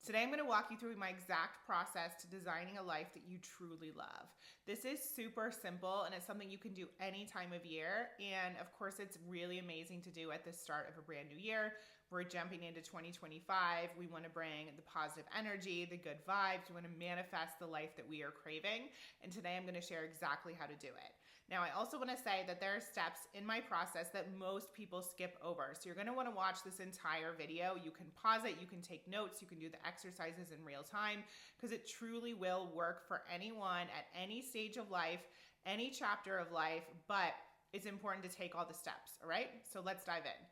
Today I'm going to walk you through my exact process to designing a life that you truly love. This is super simple and it's something you can do any time of year. And of course, it's really amazing to do at the start of a brand new year. We're jumping into 2025. We want to bring the positive energy, the good vibes. We want to manifest the life that we are craving. And today I'm going to share exactly how to do it. Now, I also want to say that there are steps in my process that most people skip over. So you're going to want to watch this entire video. You can pause it, you can take notes, you can do the exercises in real time, because it truly will work for anyone at any stage of life, any chapter of life, but it's important to take all the steps, all right? So let's dive in.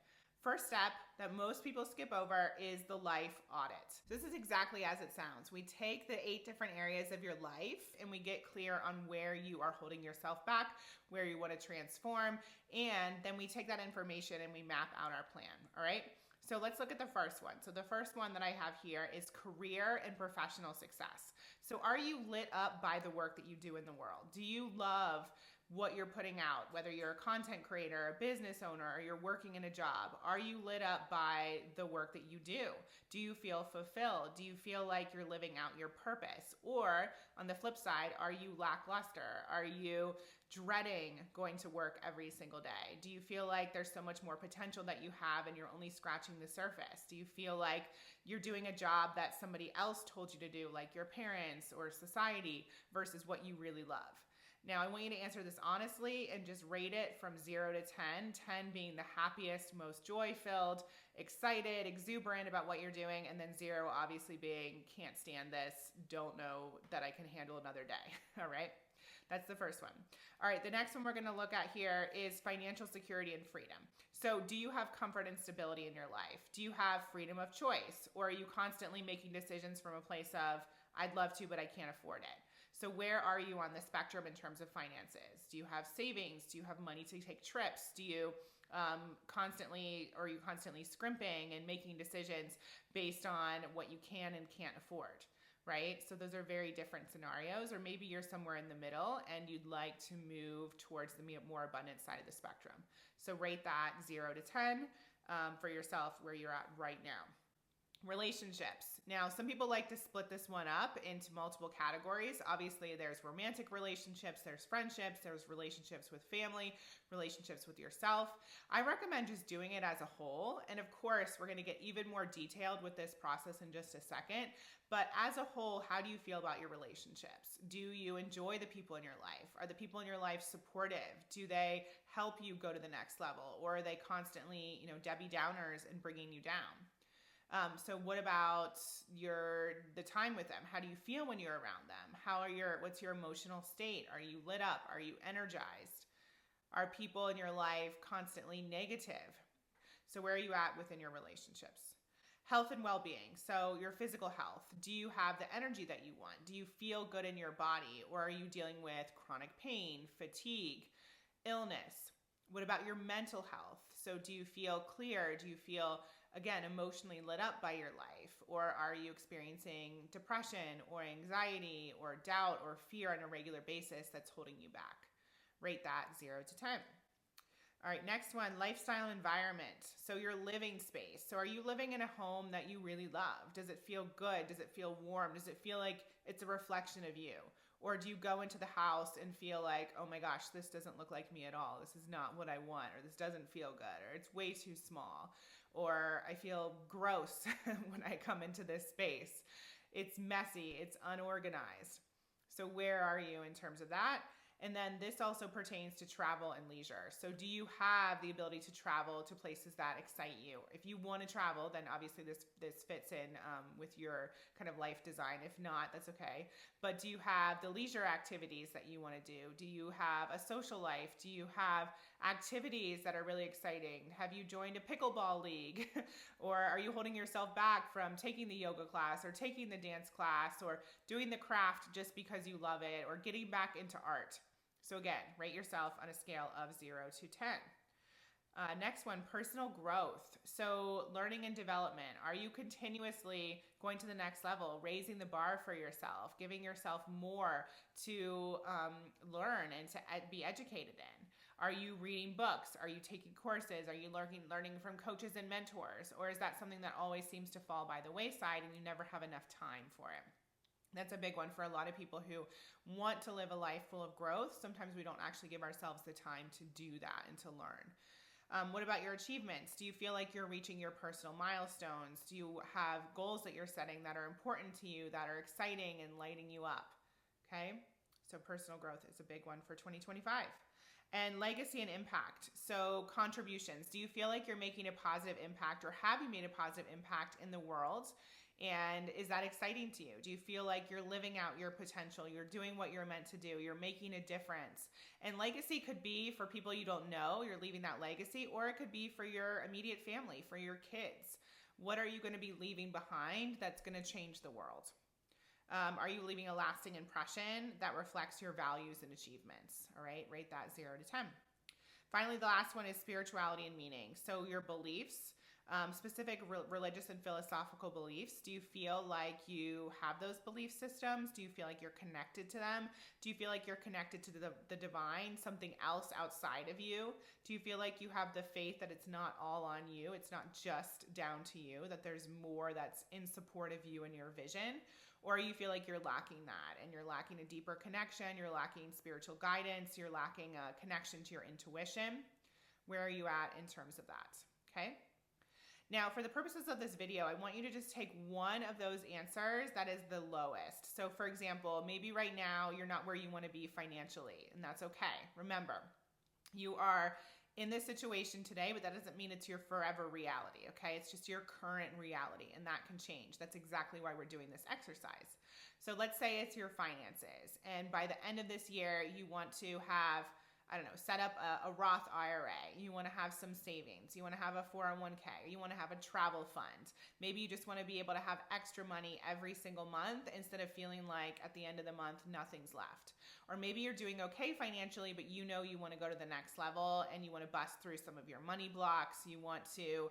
First step that most people skip over is the life audit. This is exactly as it sounds. We take the 8 different areas of your life and we get clear on where you are holding yourself back, where you want to transform, and then we take that information and we map out our plan, all right? So let's look at the first one. So the first one that I have here is career and professional success. So are you lit up by the work that you do in the world? Do you love what you're putting out, whether you're a content creator, a business owner, or you're working in a job? Are you lit up by the work that you do? Do you feel fulfilled? Do you feel like you're living out your purpose? Or on the flip side, are you lackluster? Are you dreading going to work every single day? Do you feel like there's so much more potential that you have and you're only scratching the surface? Do you feel like you're doing a job that somebody else told you to do, like your parents or society, versus what you really love? Now, I want you to answer this honestly and just rate it from 0 to 10, 10 being the happiest, most joy-filled, excited, exuberant about what you're doing, and then 0 obviously being can't stand this, don't know that I can handle another day, all right? That's the first one. All right, the next one we're going to look at here is financial security and freedom. So do you have comfort and stability in your life? Do you have freedom of choice? Or are you constantly making decisions from a place of, I'd love to, but I can't afford it? So where are you on the spectrum in terms of finances? Do you have savings? Do you have money to take trips? Do you are you constantly scrimping and making decisions based on what you can and can't afford? Right? So those are very different scenarios, or maybe you're somewhere in the middle and you'd like to move towards the more abundant side of the spectrum. So rate that 0 to 10 for yourself where you're at right now. Relationships. Now, some people like to split this one up into multiple categories. Obviously, there's romantic relationships, there's friendships, there's relationships with family, relationships with yourself. I recommend just doing it as a whole. And of course, we're going to get even more detailed with this process in just a second. But as a whole, how do you feel about your relationships? Do you enjoy the people in your life? Are the people in your life supportive? Do they help you go to the next level? Or are they constantly, Debbie Downers and bringing you down? So what about the time with them? How do you feel when you're around them? What's your emotional state? Are you lit up? Are you energized? Are people in your life constantly negative? So where are you at within your relationships? Health and well-being. So your physical health. Do you have the energy that you want? Do you feel good in your body? Or are you dealing with chronic pain, fatigue, illness? What about your mental health? So do you feel clear? Do you feel, again, emotionally lit up by your life? Or are you experiencing depression or anxiety or doubt or fear on a regular basis that's holding you back? Rate that 0 to 10. All right, next one, lifestyle environment. So your living space. So are you living in a home that you really love? Does it feel good? Does it feel warm? Does it feel like it's a reflection of you? Or do you go into the house and feel like, oh my gosh, this doesn't look like me at all. This is not what I want, or this doesn't feel good, or it's way too small, or I feel gross when I come into this space. It's messy, it's unorganized. So where are you in terms of that? And then this also pertains to travel and leisure. So do you have the ability to travel to places that excite you? If you want to travel, then obviously this fits in with your kind of life design. If not, that's okay. But do you have the leisure activities that you want to do? Do you have a social life? Do you have activities that are really exciting? Have you joined a pickleball league? Or are you holding yourself back from taking the yoga class or taking the dance class or doing the craft just because you love it, or getting back into art? So again, rate yourself on a scale of 0 to 10. Next one, personal growth. So learning and development. Are you continuously going to the next level, raising the bar for yourself, giving yourself more to learn and to be educated in? Are you reading books? Are you taking courses? Are you learning from coaches and mentors? Or is that something that always seems to fall by the wayside and you never have enough time for it? That's a big one for a lot of people who want to live a life full of growth. Sometimes we don't actually give ourselves the time to do that and to learn. What about your achievements? Do you feel like you're reaching your personal milestones? Do you have goals that you're setting that are important to you, that are exciting and lighting you up? Okay, so personal growth is a big one for 2025. And legacy and impact. So contributions. Do you feel like you're making a positive impact, or have you made a positive impact in the world? And is that exciting to you? Do you feel like you're living out your potential? You're doing what you're meant to do. You're making a difference. And legacy could be for people you don't know, you're leaving that legacy, or it could be for your immediate family, for your kids. What are you going to be leaving behind that's going to change the world? Are you leaving a lasting impression that reflects your values and achievements? All right, rate that 0 to 10. Finally, the last one is spirituality and meaning. So your beliefs, specific religious and philosophical beliefs. Do you feel like you have those belief systems? Do you feel like you're connected to them? Do you feel like you're connected to the divine, something else outside of you? Do you feel like you have the faith that it's not all on you? It's not just down to you, that there's more that's in support of you and your vision? Or you feel like you're lacking that and you're lacking a deeper connection, you're lacking spiritual guidance, you're lacking a connection to your intuition? Where are you at in terms of that? Okay. Now, for the purposes of this video, I want you to just take one of those answers that is the lowest. So for example, maybe right now you're not where you want to be financially, and that's okay. Remember, you are in this situation today, but that doesn't mean it's your forever reality, okay? It's just your current reality, and that can change. That's exactly why we're doing this exercise. So let's say it's your finances, and by the end of this year, you want to have, I don't know, set up a Roth IRA. You want to have some savings. You want to have a 401k. You want to have a travel fund. Maybe you just want to be able to have extra money every single month instead of feeling like at the end of the month, nothing's left. Or maybe you're doing okay financially, but you know you want to go to the next level and you want to bust through some of your money blocks. You want to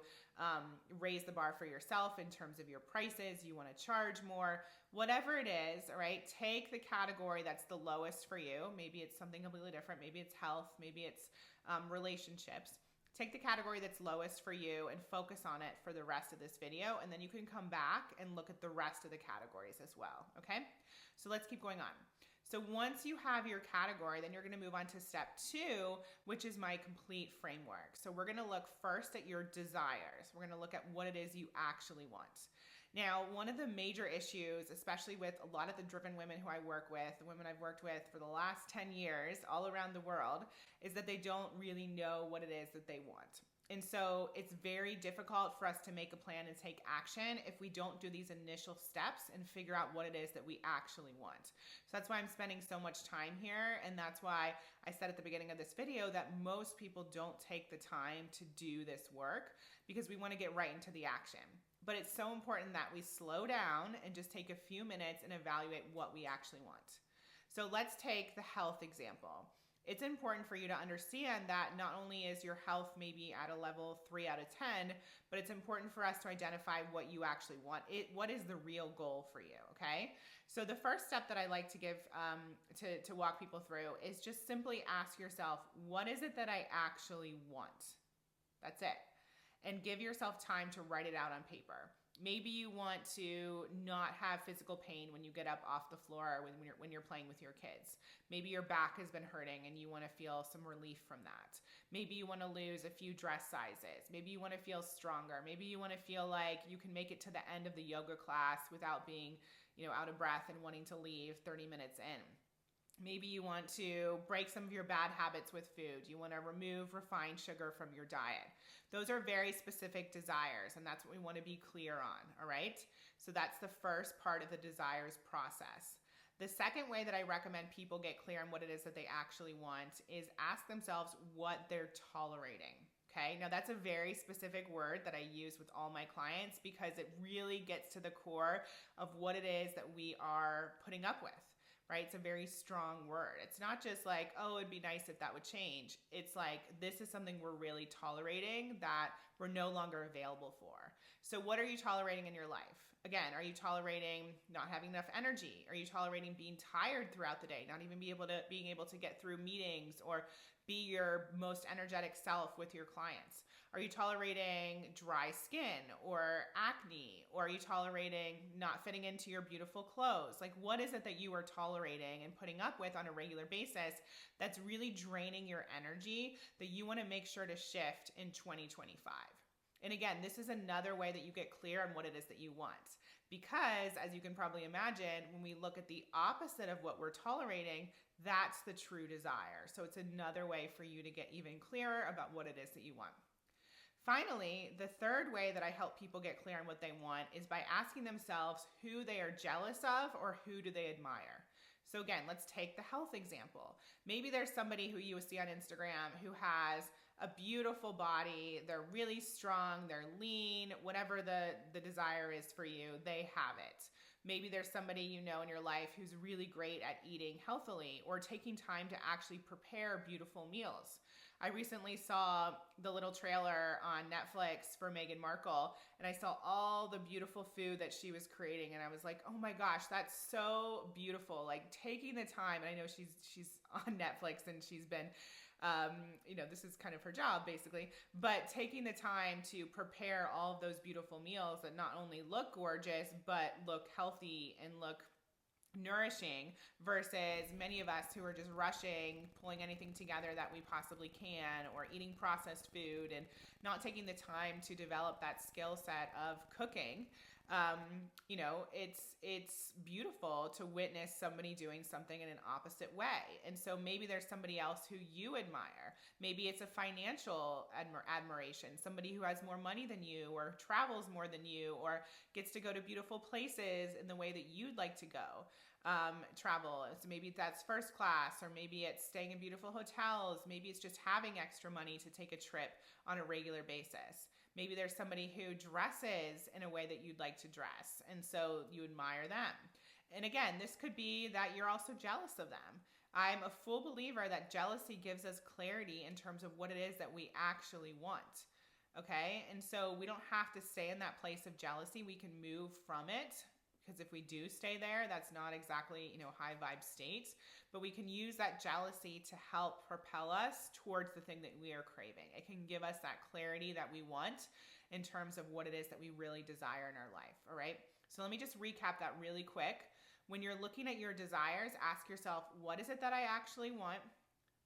raise the bar for yourself in terms of your prices. You want to charge more. Whatever it is, all right, take the category that's the lowest for you. Maybe it's something completely different. Maybe it's health. Maybe it's relationships. Take the category that's lowest for you and focus on it for the rest of this video. And then you can come back and look at the rest of the categories as well, okay? So let's keep going on. So once you have your category, then you're going to move on to step 2, which is my complete framework. So we're going to look first at your desires. We're going to look at what it is you actually want. Now, one of the major issues, especially with a lot of the driven women who I work with, the women I've worked with for the last 10 years all around the world, is that they don't really know what it is that they want. And so it's very difficult for us to make a plan and take action if we don't do these initial steps and figure out what it is that we actually want. So that's why I'm spending so much time here. And that's why I said at the beginning of this video that most people don't take the time to do this work because we want to get right into the action. But it's so important that we slow down and just take a few minutes and evaluate what we actually want. So let's take the health example. It's important for you to understand that not only is your health maybe at a level 3 out of 10, but it's important for us to identify what you actually want. What is the real goal for you, okay? So the first step that I like to give to walk people through is just simply ask yourself, what is it that I actually want? That's it. And give yourself time to write it out on paper. Maybe you want to not have physical pain when you get up off the floor when you're playing with your kids. Maybe your back has been hurting and you want to feel some relief from that. Maybe you want to lose a few dress sizes. Maybe you want to feel stronger. Maybe you want to feel like you can make it to the end of the yoga class without being, out of breath and wanting to leave 30 minutes in. Maybe you want to break some of your bad habits with food. You want to remove refined sugar from your diet. Those are very specific desires, and that's what we want to be clear on, all right? So that's the first part of the desires process. The second way that I recommend people get clear on what it is that they actually want is ask themselves what they're tolerating. Okay, now that's a very specific word that I use with all my clients because it really gets to the core of what it is that we are putting up with. Right? It's a very strong word. It's not just like, oh, it'd be nice if that would change. It's like, this is something we're really tolerating that we're no longer available for. So what are you tolerating in your life? Again, are you tolerating not having enough energy? Are you tolerating being tired throughout the day, not even being able to get through meetings or be your most energetic self with your clients? Are you tolerating dry skin or acne? Or are you tolerating not fitting into your beautiful clothes? Like, what is it that you are tolerating and putting up with on a regular basis that's really draining your energy that you want to make sure to shift in 2025? And again, this is another way that you get clear on what it is that you want. Because as you can probably imagine, when we look at the opposite of what we're tolerating, that's the true desire. So it's another way for you to get even clearer about what it is that you want. Finally, the third way that I help people get clear on what they want is by asking themselves who they are jealous of or who do they admire. So again, let's take the health example. Maybe there's somebody who you see on Instagram who has a beautiful body, they're really strong, they're lean, whatever the desire is for you, they have it. Maybe there's somebody you know in your life who's really great at eating healthily or taking time to actually prepare beautiful meals. I recently saw the little trailer on Netflix for Meghan Markle, and I saw all the beautiful food that she was creating, and I was like, oh my gosh, that's so beautiful. Like, taking the time, and I know she's on Netflix and she's been this is kind of her job basically, but taking the time to prepare all of those beautiful meals that not only look gorgeous, but look healthy and look nourishing versus many of us who are just rushing, pulling anything together that we possibly can, or eating processed food and not taking the time to develop that skill set of cooking. It's beautiful to witness somebody doing something in an opposite way. And so maybe there's somebody else who you admire. Maybe it's a financial admiration, somebody who has more money than you or travels more than you or gets to go to beautiful places in the way that you'd like to go. Travel. So maybe that's first class, or maybe it's staying in beautiful hotels. Maybe it's just having extra money to take a trip on a regular basis. Maybe there's somebody who dresses in a way that you'd like to dress, and so you admire them. And again, this could be that you're also jealous of them. I'm a full believer that jealousy gives us clarity in terms of what it is that we actually want. Okay? And so we don't have to stay in that place of jealousy. We can move from it. Because if we do stay there, that's not exactly, high vibe states, but we can use that jealousy to help propel us towards the thing that we are craving. It can give us that clarity that we want in terms of what it is that we really desire in our life. All right. So let me just recap that really quick. When you're looking at your desires, ask yourself, what is it that I actually want?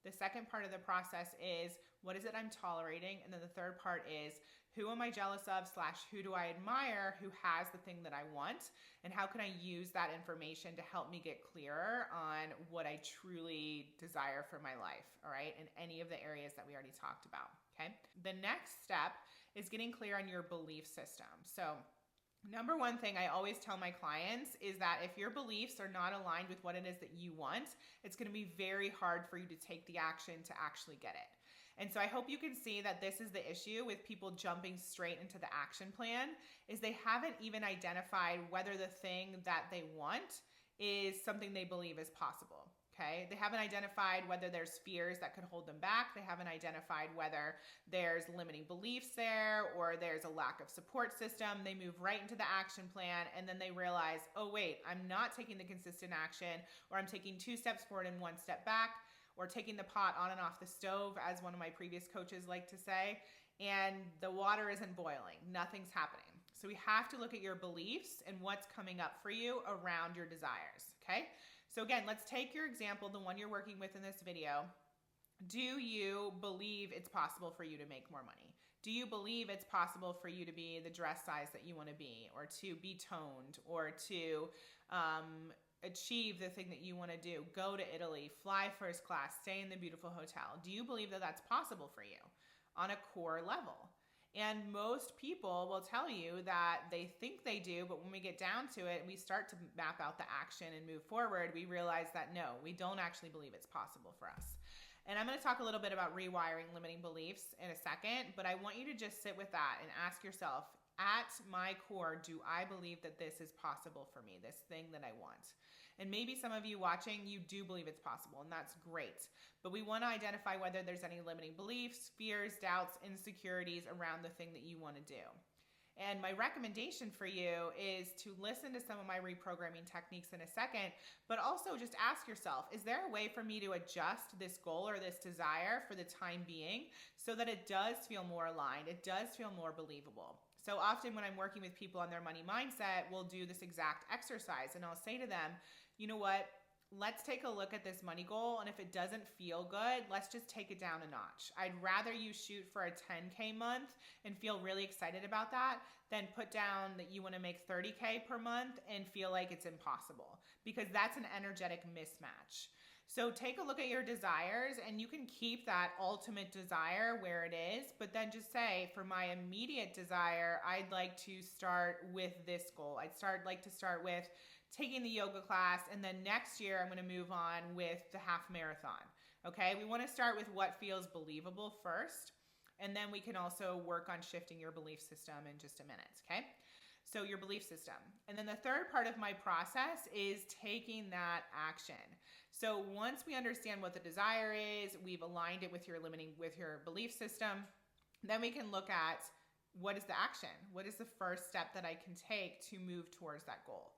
The second part of the process is, what is it I'm tolerating? And then the third part is, who am I jealous of / who do I admire who has the thing that I want? And how can I use that information to help me get clearer on what I truly desire for my life, all right? In any of the areas that we already talked about, okay? The next step is getting clear on your belief system. So number one thing I always tell my clients is that if your beliefs are not aligned with what it is that you want, it's going to be very hard for you to take the action to actually get it. And so I hope you can see that this is the issue with people jumping straight into the action plan, is they haven't even identified whether the thing that they want is something they believe is possible. Okay? They haven't identified whether there's fears that could hold them back. They haven't identified whether there's limiting beliefs there or there's a lack of support system. They move right into the action plan and then they realize, oh wait, I'm not taking the consistent action, or I'm taking 2 steps forward and 1 step back, or taking the pot on and off the stove, as one of my previous coaches like to say, and the water isn't boiling. Nothing's happening. So we have to look at your beliefs and what's coming up for you around your desires, okay? So again, let's take your example, the one you're working with in this video. Do you believe it's possible for you to make more money? Do you believe it's possible for you to be the dress size that you want to be, or to be toned, or to achieve the thing that you want to do? Go to Italy, fly first class, stay in the beautiful hotel. Do you believe that that's possible for you on a core level? And most people will tell you that they think they do, but when we get down to it, we start to map out the action and move forward, we realize that no, we don't actually believe it's possible for us. And I'm going to talk a little bit about rewiring limiting beliefs in a second, but I want you to just sit with that and ask yourself, at my core, do I believe that this is possible for me, this thing that I want? And maybe some of you watching, you do believe it's possible, and that's great. But we want to identify whether there's any limiting beliefs, fears, doubts, insecurities around the thing that you want to do. And my recommendation for you is to listen to some of my reprogramming techniques in a second, but also just ask yourself, is there a way for me to adjust this goal or this desire for the time being so that it does feel more aligned, it does feel more believable? So often when I'm working with people on their money mindset, we'll do this exact exercise and I'll say to them, you know what? Let's take a look at this money goal, and if it doesn't feel good, let's just take it down a notch. I'd rather you shoot for a 10K month and feel really excited about that than put down that you want to make 30K per month and feel like it's impossible, because that's an energetic mismatch. So take a look at your desires, and you can keep that ultimate desire where it is, but then just say, for my immediate desire, I'd like to start with this goal. Like to start with taking the yoga class, and then next year I'm going to move on with the half marathon. Okay, we want to start with what feels believable first, and then we can also work on shifting your belief system in just a minute. Okay, so your belief system. And then the third part of my process is taking that action. So once we understand what the desire is, we've aligned it with your belief system, then we can look at what is the action? What is the first step that I can take to move towards that goal?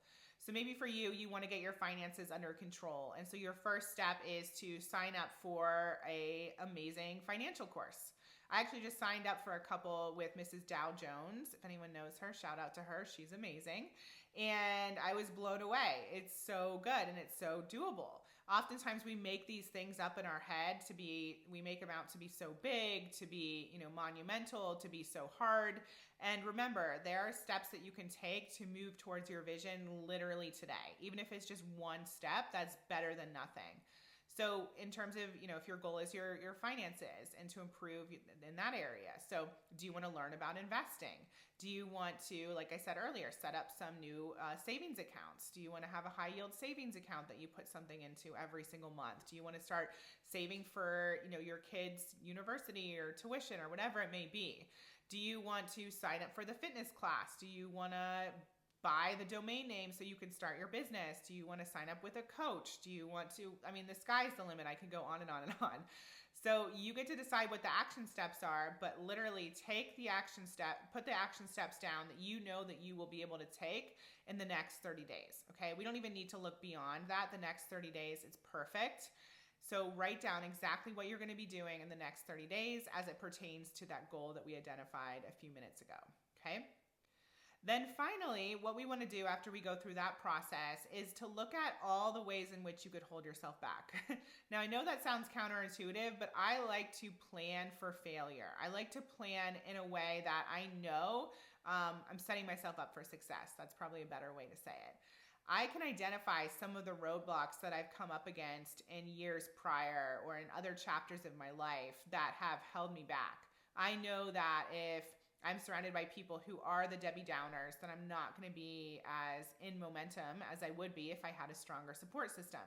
So maybe for you, you want to get your finances under control. And so your first step is to sign up for a amazing financial course. I actually just signed up for a couple with Mrs. Dow Jones. If anyone knows her, shout out to her. She's amazing. And I was blown away. It's so good and it's so doable. Oftentimes we make these things up in our head we make them out to be so big, to be, monumental, to be so hard. And remember, there are steps that you can take to move towards your vision literally today. Even if it's just one step, that's better than nothing. So in terms of, if your goal is your finances and to improve in that area. So do you want to learn about investing? Do you want to, like I said earlier, set up some new savings accounts? Do you want to have a high yield savings account that you put something into every single month? Do you want to start saving for, your kids' university or tuition or whatever it may be? Do you want to sign up for the fitness class? Do you want to buy the domain name so you can start your business? Do you want to sign up with a coach? Do you want to, the sky's the limit. I could go on and on and on. So you get to decide what the action steps are, but literally take the action step, put the action steps down that you know that you will be able to take in the next 30 days. Okay. We don't even need to look beyond that. The next 30 days, it's perfect. So write down exactly what you're going to be doing in the next 30 days as it pertains to that goal that we identified a few minutes ago. Okay. Then finally, what we want to do after we go through that process is to look at all the ways in which you could hold yourself back. Now, I know that sounds counterintuitive, but I like to plan for failure. I like to plan in a way that I know I'm setting myself up for success. That's probably a better way to say it. I can identify some of the roadblocks that I've come up against in years prior or in other chapters of my life that have held me back. I know that if I'm surrounded by people who are the Debbie Downers, then I'm not going to be as in momentum as I would be if I had a stronger support system.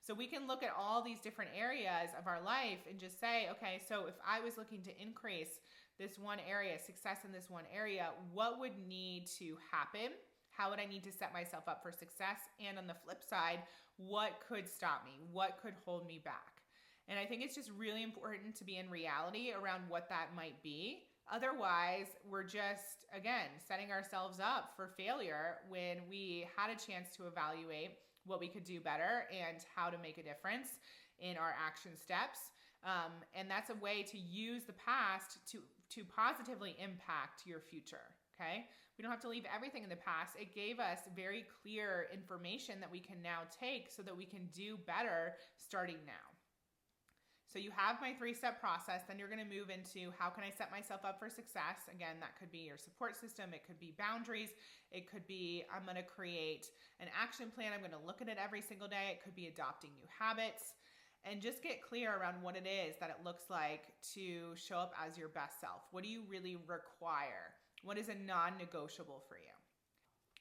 So we can look at all these different areas of our life and just say, okay, so if I was looking to increase this one area, success in this one area, what would need to happen? How would I need to set myself up for success? And on the flip side, what could stop me? What could hold me back? And I think it's just really important to be in reality around what that might be. Otherwise, we're just, again, setting ourselves up for failure when we had a chance to evaluate what we could do better and how to make a difference in our action steps. And that's a way to use the past to positively impact your future, okay? We don't have to leave everything in the past. It gave us very clear information that we can now take so that we can do better starting now. So you have my 3-step process, then you're going to move into how can I set myself up for success? Again, that could be your support system. It could be boundaries. It could be I'm going to create an action plan. I'm going to look at it every single day. It could be adopting new habits. And just get clear around what it is that it looks like to show up as your best self. What do you really require? What is a non-negotiable for you?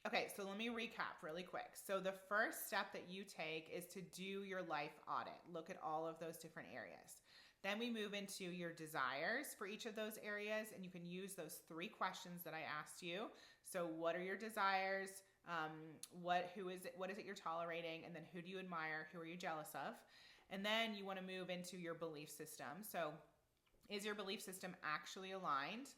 Okay, so let me recap really quick. So the first step that you take is to do your life audit. Look at all of those different areas. Then we move into your desires for each of those areas, and you can use those 3 questions that I asked you. So what are your desires? What is it you're tolerating? And then who do you admire? Who are you jealous of? And then you want to move into your belief system. So is your belief system actually aligned?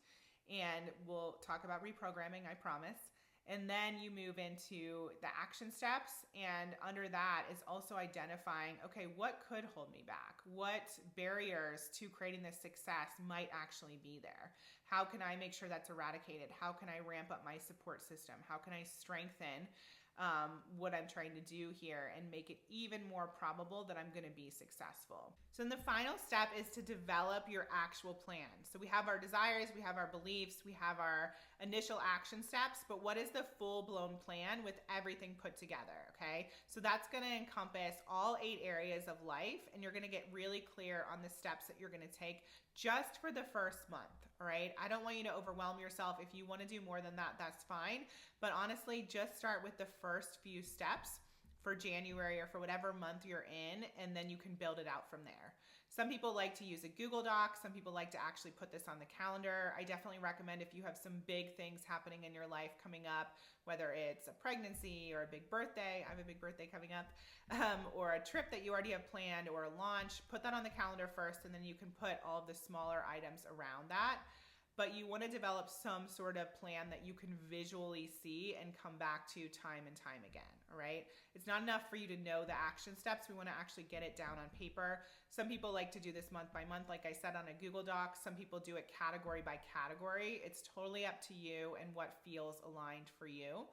And we'll talk about reprogramming, I promise. And then you move into the action steps. And under that is also identifying, okay, what could hold me back? What barriers to creating this success might actually be there? How can I make sure that's eradicated? How can I ramp up my support system? How can I strengthen what I'm trying to do here and make it even more probable that I'm going to be successful? So then the final step is to develop your actual plan. So we have our desires, we have our beliefs, we have our initial action steps, but what is the full-blown plan with everything put together, okay? So that's going to encompass all 8 areas of life, and you're going to get really clear on the steps that you're going to take just for the first month, all right? I don't want you to overwhelm yourself. If you want to do more than that, that's fine. But honestly, just start with the first few steps for January or for whatever month you're in, and then you can build it out from there. Some people like to use a Google Doc. Some people like to actually put this on the calendar. I definitely recommend if you have some big things happening in your life coming up, whether it's a pregnancy or a big birthday, I have a big birthday coming up, or a trip that you already have planned or a launch, put that on the calendar first, and then you can put all of the smaller items around that. But you want to develop some sort of plan that you can visually see and come back to time and time again, all right? It's not enough for you to know the action steps. We want to actually get it down on paper. Some people like to do this month by month, like I said, on a Google Doc. Some people do it category by category. It's totally up to you and what feels aligned for you.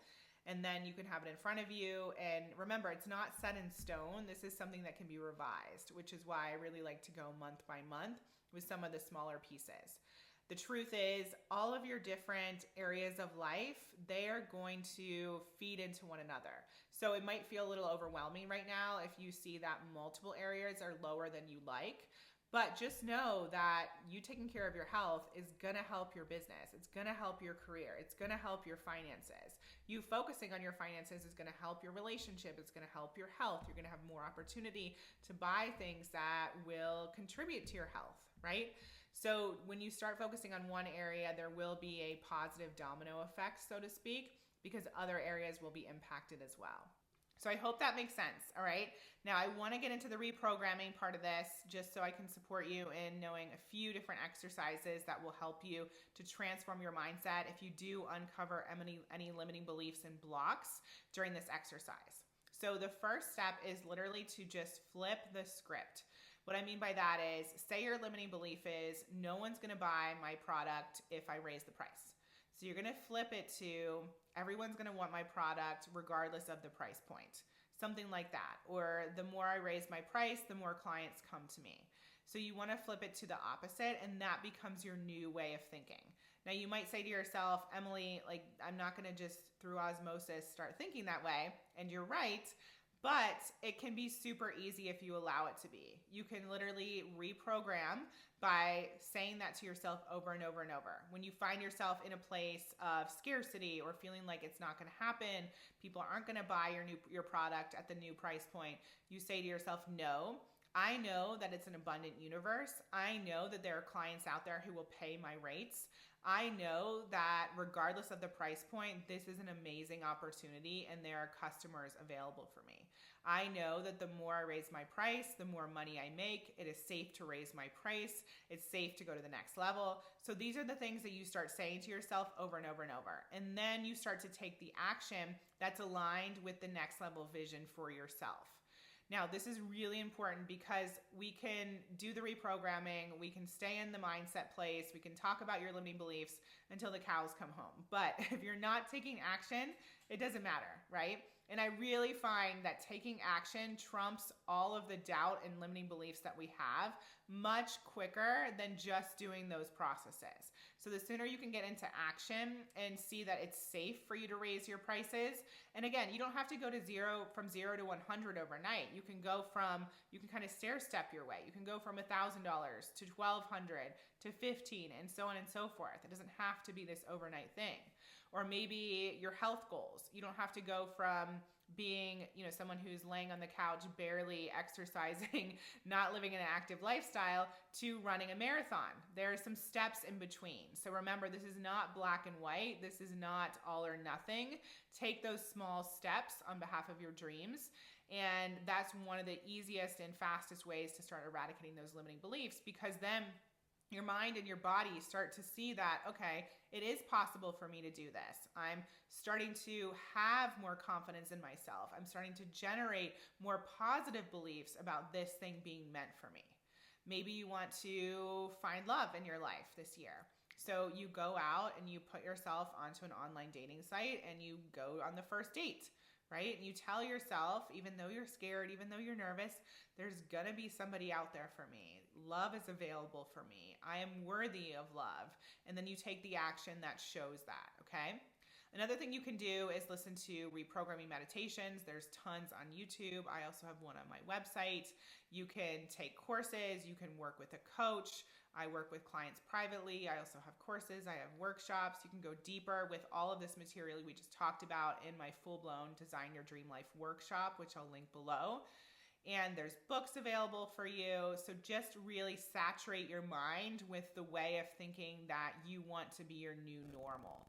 And then you can have it in front of you. And remember, it's not set in stone. This is something that can be revised, which is why I really like to go month by month with some of the smaller pieces. The truth is, all of your different areas of life, they are going to feed into one another. So it might feel a little overwhelming right now if you see that multiple areas are lower than you like. But just know that you taking care of your health is going to help your business. It's going to help your career. It's going to help your finances. You focusing on your finances is going to help your relationship. It's going to help your health. You're going to have more opportunity to buy things that will contribute to your health, right? So when you start focusing on one area, there will be a positive domino effect, so to speak, because other areas will be impacted as well. So I hope that makes sense, all right? Now I want to get into the reprogramming part of this just so I can support you in knowing a few different exercises that will help you to transform your mindset if you do uncover any limiting beliefs and blocks during this exercise. So the first step is literally to just flip the script. What I mean by that is, say your limiting belief is, no one's going to buy my product if I raise the price. So you're going to flip it to, everyone's going to want my product regardless of the price point. Something like that. Or the more I raise my price, the more clients come to me. So you want to flip it to the opposite, and that becomes your new way of thinking. Now you might say to yourself, Emily, like, I'm not going to just through osmosis start thinking that way. And you're right. But it can be super easy if you allow it to be. You can literally reprogram by saying that to yourself over and over and over. When you find yourself in a place of scarcity or feeling like it's not going to happen, people aren't going to buy your product at the new price point, you say to yourself, no, I know that it's an abundant universe. I know that there are clients out there who will pay my rates. I know that regardless of the price point, this is an amazing opportunity and there are customers available for me. I know that the more I raise my price, the more money I make. It is safe to raise my price. It's safe to go to the next level. So these are the things that you start saying to yourself over and over and over. And then you start to take the action that's aligned with the next level vision for yourself. Now, this is really important because we can do the reprogramming, we can stay in the mindset place, we can talk about your limiting beliefs until the cows come home. But if you're not taking action, it doesn't matter, right? And I really find that taking action trumps all of the doubt and limiting beliefs that we have much quicker than just doing those processes. So the sooner you can get into action and see that it's safe for you to raise your prices. And again, you don't have to go to from 0 to 100 overnight. You can kind of stair step your way. You can go from $1,000 to $1,200 to $15 and so on and so forth. It doesn't have to be this overnight thing. Or maybe your health goals. You don't have to go from being, someone who's laying on the couch, barely exercising, not living an active lifestyle, to running a marathon. There are some steps in between. So remember, this is not black and white. This is not all or nothing. Take those small steps on behalf of your dreams. And that's one of the easiest and fastest ways to start eradicating those limiting beliefs, because then your mind and your body start to see that, okay, it is possible for me to do this. I'm starting to have more confidence in myself. I'm starting to generate more positive beliefs about this thing being meant for me. Maybe you want to find love in your life this year. So you go out and you put yourself onto an online dating site and you go on the first date, right? And you tell yourself, even though you're scared, even though you're nervous, there's gonna be somebody out there for me. Love is available for me. I am worthy of love. And then you take the action that shows that, okay? Another thing you can do is listen to reprogramming meditations. There's tons on YouTube. I also have one on my website. You can take courses. You can work with a coach. I work with clients privately. I also have courses. I have workshops. You can go deeper with all of this material we just talked about in my full-blown Design Your Dream Life workshop, which I'll link below. And there's books available for you. So just really saturate your mind with the way of thinking that you want to be your new normal.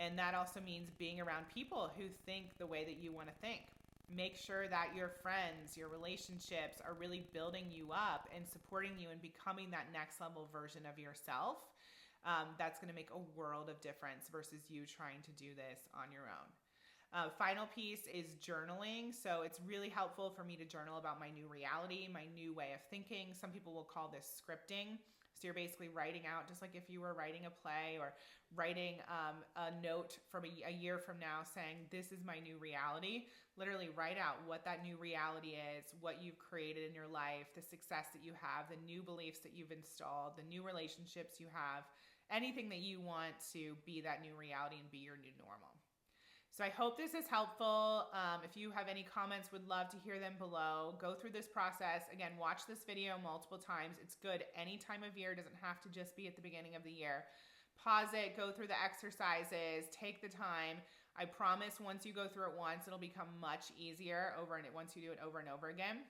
And that also means being around people who think the way that you want to think. Make sure that your friends, your relationships are really building you up and supporting you and becoming that next level version of yourself. That's going to make a world of difference versus you trying to do this on your own. Final piece is journaling. So it's really helpful for me to journal about my new reality, my new way of thinking. Some people will call this scripting. So you're basically writing out, just like if you were writing a play or writing a note from a year from now saying, this is my new reality. Literally write out what that new reality is, what you've created in your life, the success that you have, the new beliefs that you've installed, the new relationships you have, anything that you want to be that new reality and be your new normal. So I hope this is helpful. If you have any comments, would love to hear them below. Go through this process. Again, watch this video multiple times. It's good any time of year. It doesn't have to just be at the beginning of the year. Pause it, go through the exercises, take the time. I promise once you go through it once, it'll become much easier once you do it over and over again.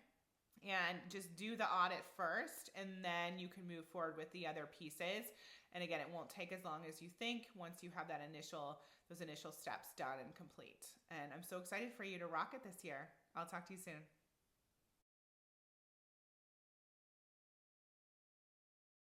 And just do the audit first, and then you can move forward with the other pieces. And again, it won't take as long as you think once you have those initial steps done and complete. And I'm so excited for you to rock it this year. I'll talk to you soon.